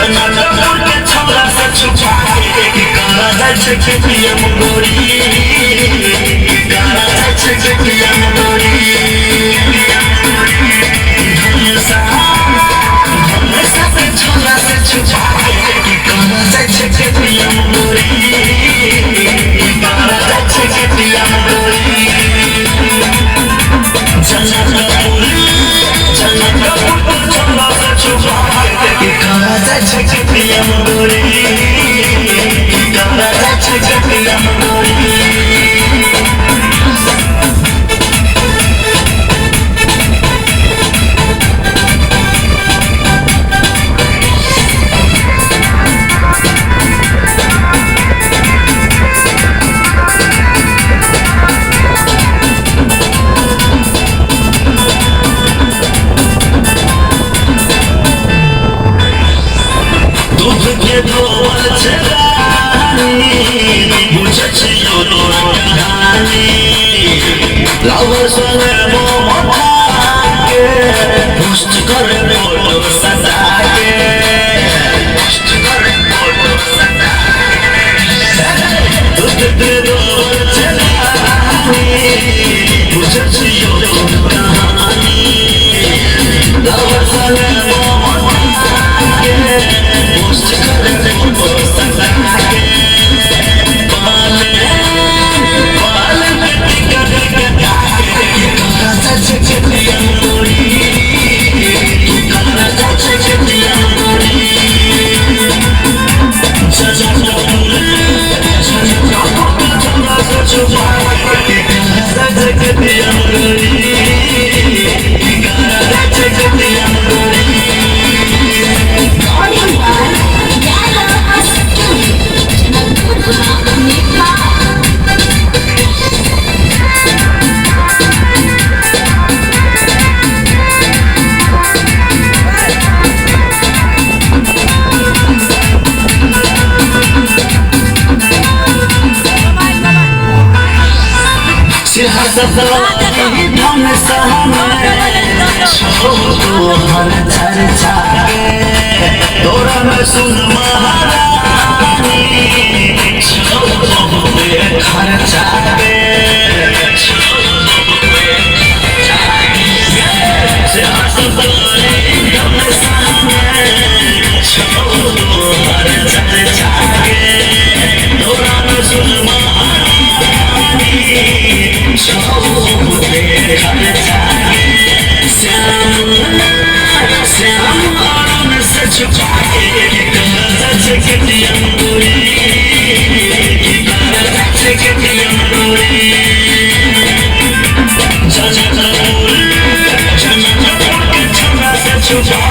जनकपुर के छौरा से छुपा के काला जाय छै खेतिया मुगोरी काला जाय छै खेतिया मुगोरी धनेसा के छौरा से छुपा के काला जाय छै खेतिया मुगोरी काला जाय छै खेतिया मुगोरी जनकपुर के छौरा से छुपा के काला जाय छै खेतिया मुगोरी काला जाय छै खेतिया मुगोरी Love sole mo ke post kare photo sada ke post kare photo sada dud de dor chelani mujhe chiyo kahani love sole mo ke post kare photo sada ke धन हर चर्चा तोरा में सुन महारानी खर्चा Chupa